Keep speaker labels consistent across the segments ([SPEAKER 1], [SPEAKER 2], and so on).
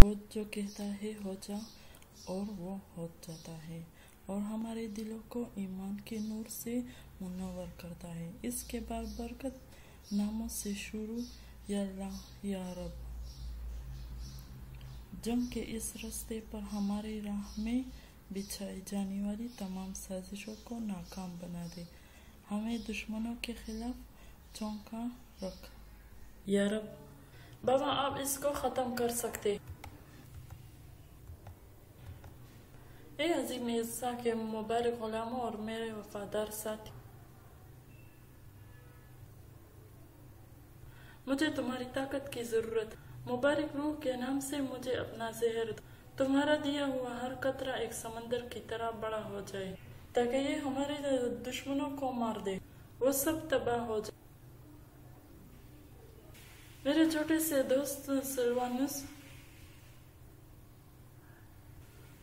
[SPEAKER 1] वो जो कहता है हो जा और वो हो जाता है और हमारे दिलों को ईमान के नूर से मुनव्वर करता है। इसके बाद बरकत नामों से शुरू या अल्लाह या रब। जंग के इस रास्ते पर हमारी राह में बिछाई जाने वाली तमाम साजिशों को नाकाम बना दे। हमें दुश्मनों के खिलाफ चौंका रख या रब। बाबा आप इसको ख़त्म कर सकते। ए अजीम ईसा के मुबारक गुलामों और मेरे वफादार साथी, मुझे तुम्हारी ताकत की जरूरत। मुबारक रूह के नाम से मुझे अपना जहर दो। तुम्हारा दिया हुआ हर कतरा एक समंदर की तरह बड़ा हो जाए ताकि ये हमारे दुश्मनों को मार दे, वो सब तबाह हो जाए। मेरे छोटे से दोस्त सिलवानुस,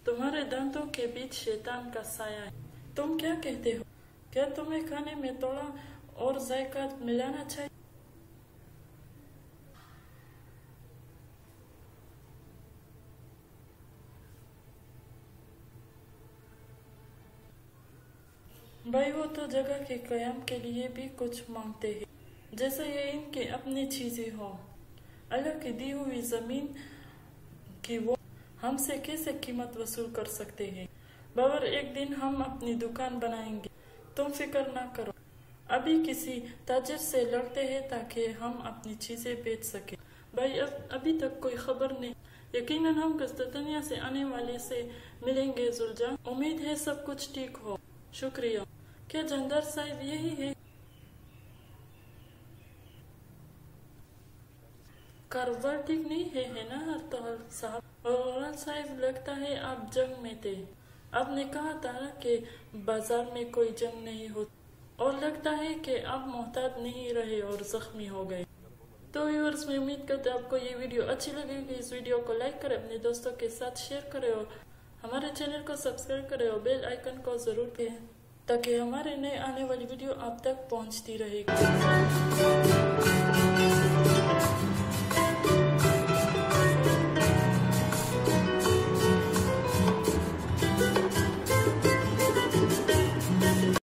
[SPEAKER 1] तुम्हारे दांतों के बीच शैतान का साया है। तुम क्या कहते हो? क्या तुम्हें खाने में थोड़ा और जायका मिलाना चाहिए? भाई वो तो जगह के कयाम के लिए भी कुछ मांगते हैं, जैसे ये इनकी अपनी चीजें हो। अल्लाह की दी हुई जमीन की वो हमसे कैसे कीमत वसूल कर सकते हैं? बाबर एक दिन हम अपनी दुकान बनाएंगे, तुम फिक्र ना करो। अभी किसी ताजिर से लड़ते हैं ताकि हम अपनी चीजें बेच सके। भाई अभी तक कोई खबर नहीं। यकीनन हम कस्तानिया से आने वाले से मिलेंगे जुलजा। उम्मीद है सब कुछ ठीक हो। शुक्रिया। क्या जंदार साहब यही है? कारोबार ठीक नहीं है ना हरताल साहब? और साहब लगता है आप जंग में थे। आपने कहा था कि बाजार में कोई जंग नहीं होती, और लगता है कि आप मोहतात नहीं रहे और जख्मी हो गए। तो व्यूअर्स, मैं उम्मीद करते आपको ये वीडियो अच्छी लगेगी। इस वीडियो को लाइक करें, अपने दोस्तों के साथ शेयर करें और हमारे चैनल को सब्सक्राइब करें और बेल आइकन को जरूर दें ताकि हमारे नए आने वाली वीडियो आप तक पहुंचती रहेगी।